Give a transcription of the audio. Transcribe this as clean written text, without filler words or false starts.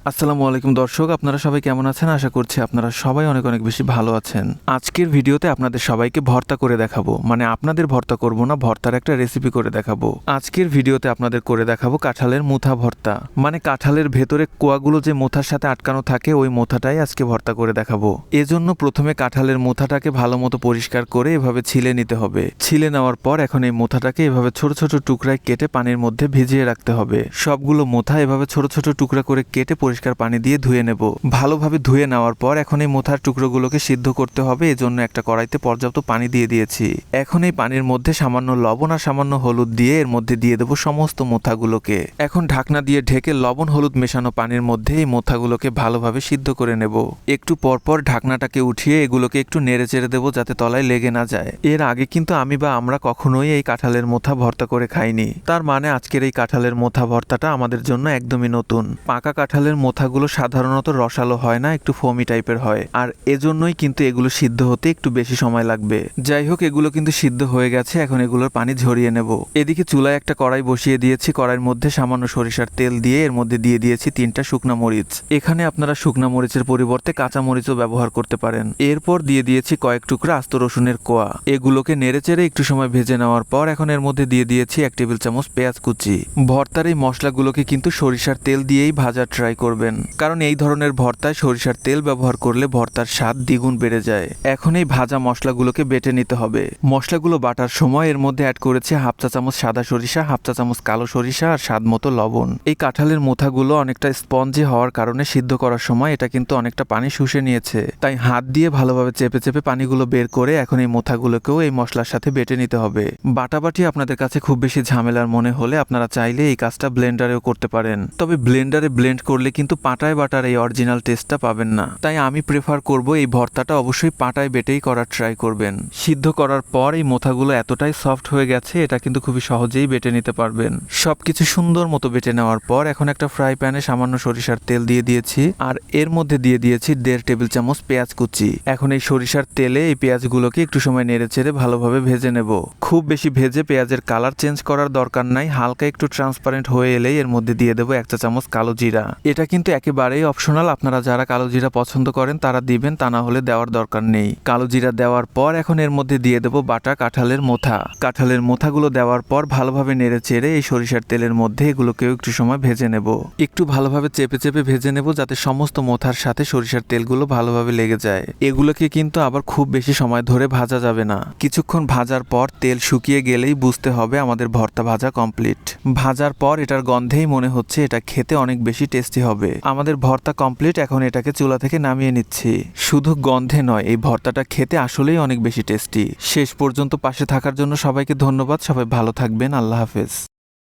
আসসালামু আলাইকুম দর্শক, আপনারা সবাই কেমন আছেন? আশা করছি আপনারা সবাই অনেক অনেক বেশি ভালো আছেন। আজকের ভিডিওতে আপনাদের সবাইকে ভর্তা করে দেখাবো, মানে আপনাদের ভর্তা করব না, ভর্তার একটা রেসিপি করে দেখাবো। আজকের ভিডিওতে আপনাদের করে দেখাবো কাঁঠালের মুথা ভর্তা, মানে কাঁঠালের ভেতরে কোয়াগুলো যে মোথার সাথে আটকানো থাকে ওই মোথাটাই আজকে ভর্তা করে দেখাবো। এজন্য প্রথমে কাঁঠালের মোথাটাকে ভালো মতো পরিষ্কার করে এভাবে ছিলে নিতে হবে। ছিলে নেওয়ার পর এখন এই মোথাটাকে এভাবে ছোট ছোট টুকরায় কেটে পানির মধ্যে ভিজিয়ে রাখতে হবে। সবগুলো মোথা এভাবে ছোট ছোট টুকরা করে কেটে পরিষ্কার পানি দিয়ে ধুয়ে নেব। ভালোভাবে ধুয়ে নেওয়ার পর এখন এই মোথার টুকরোগুলোকে সিদ্ধ করতে হবে। এজন্য একটা কড়াইতে পর্যাপ্ত পানি দিয়ে দিয়েছি। এখন এই পানির মধ্যে সামান্য লবণ আর সামান্য হলুদ দিয়ে এর মধ্যে দিয়ে দেবো সমস্ত মোথাগুলোকে। এখন ঢাকনা দিয়ে ঢেকে লবণ হলুদ মেশানো পানির মধ্যে এই মোথাগুলোকে ভালোভাবে সিদ্ধ করে নেব। একটু পরপর ঢাকনাটাকে উঠিয়ে এগুলোকে একটু নেড়ে চেড়ে দেবো যাতে তলায় লেগে না যায়। এর আগে কিন্তু আমি বা আমরা কখনোই এই কাঁঠালের মোথা ভর্তা করে খাইনি, তার মানে আজকের এই কাঁঠালের মোথা ভর্তাটা আমাদের জন্য একদমই নতুন। পাকা কাঁঠালের মোথাগুলো সাধারণত রসালো হয় না, একটু ফোমি টাইপের হয়, আর এজন্যই কিন্তু এগুলো সিদ্ধ হতে একটু বেশি সময় লাগবে। যাই হোক, এগুলো কিন্তু সিদ্ধ হয়ে গেছে। এখন এগুলোর পানি ঝরিয়ে নেব। এদিকে চুলায় একটা কড়াই বসিয়ে দিয়েছি। কড়াইয়ের মধ্যে সামান্য সরিষার তেল দিয়ে এর মধ্যে দিয়ে দিয়েছি 3টা শুকনা মরিচ। এখানে আপনারা শুকনা মরিচের পরিবর্তে কাঁচা মরিচও ব্যবহার করতে পারেন। এরপর দিয়ে দিয়েছি কয়েক টুকরা আস্ত রসুনের কোয়া। এগুলোকে নেড়েচেড়ে একটু সময় ভেজে নেওয়ার পর এখন এর মধ্যে দিয়ে দিয়েছি 1 টেবিল চামচ পেঁয়াজ কুচি। ভর্তার এই মশলাগুলোকে কিন্তু সরিষার তেল দিয়েই ভাজা ট্রাই করবেন, কারণ এই ধরনের ভর্তায় সরিষার তেল ব্যবহার করলে ভর্তার স্বাদ দ্বিগুণ বেড়ে যায়। এখন এই ভাজা মশলাগুলোকে বেটে নিতে হবে। মশলাগুলো বাটার সময় এর মধ্যে অ্যাড করেছি 1/2 চা চামচ সাদা সরিষা, 1/2 চা চামচ কালো সরিষা আর স্বাদ মতো লবণ। এই কাঁঠালের মোথাগুলো অনেকটা স্পঞ্জি হওয়ার কারণে সিদ্ধ করার সময় এটা কিন্তু অনেকটা পানি শুষে নিয়েছে, তাই হাত দিয়ে ভালোভাবে চেপে চেপে পানিগুলো বের করে এখন এই মোথাগুলোকেও এই মশলার সাথে বেটে নিতে হবে। বাটাবাটি আপনাদের কাছে খুব বেশি ঝামেলার মনে হলে আপনারা চাইলে এই কাজটা ব্লেন্ডারেও করতে পারেন, তবে ব্লেন্ডারে ব্লেন্ড করলে কিন্তু পাটায় বাটার এই অরিজিনাল টেস্টটা পাবেন না। তাই আমি প্রেফার করব এই ভর্তাটা অবশ্যই পাটায় বেটেই করার ট্রাই করবেন। সিদ্ধ করার পর এই মোথাগুলো এতটাই সফট হয়ে গেছে, এটা কিন্তু খুবই সহজেই বেটে নিতে পারবেন। সবকিছু সুন্দর মতো বেটে নেওয়ার পর এখন একটা ফ্রাই প্যানে সামান্য সরিষার তেল দিয়ে দিয়েছি আর এর মধ্যে দিয়ে দিয়েছি 1.5 টেবিল চামচ পেঁয়াজ কুচি। এখন এই সরিষার তেলে এই পেঁয়াজগুলোকে একটু সময় নেড়ে চেড়ে ভালোভাবে ভেজে নেব। খুব বেশি ভেজে পেঁয়াজের কালার চেঞ্জ করার দরকার নাই, হালকা একটু ট্রান্সপারেন্ট হয়ে এলেই এর মধ্যে দিয়ে দেবো 1 চা চামচ কালো জিরা। এটা কিন্তু একেবারেই অপশনাল, আপনারা যারা কালো জিরা পছন্দ করেন তারা দিবেন, তা না হলে দেওয়ার দরকার নেই। কালো জিরা দেওয়ার পর এখন এর মধ্যে দিয়ে দেবো বাটা কাঁঠালের মোথা। কাঁঠালের মোথাগুলো দেওয়ার পর ভালোভাবে নেড়ে চেড়ে এই সরিষার তেলের মধ্যে এগুলোকেও একটু সময় ভেজে নেব। একটু ভালোভাবে চেপে চেপে ভেজে নেব যাতে সমস্ত মোথার সাথে সরিষার তেলগুলো ভালোভাবে লেগে যায়। এগুলোকে কিন্তু আবার খুব বেশি সময় ধরে ভাজা যাবে না। কিছুক্ষণ ভাজার পর তেল শুকিয়ে গেলেই বুঝতে হবে আমাদের ভর্তা ভাজা কমপ্লিট। ভাজার পর এটার গন্ধেই মনে হচ্ছে এটা খেতে অনেক বেশি টেস্টি হবে। আমাদের ভর্তা কমপ্লিট, এখন এটাকে চুলা থেকে নামিয়ে নিচ্ছি। শুধু গন্ধে নয়, এই ভর্তাটা খেতে আসলেই অনেক বেশি টেস্টি। শেষ পর্যন্ত পাশে থাকার জন্য সবাইকে ধন্যবাদ। সবাই ভালো থাকবেন। আল্লাহ হাফেজ।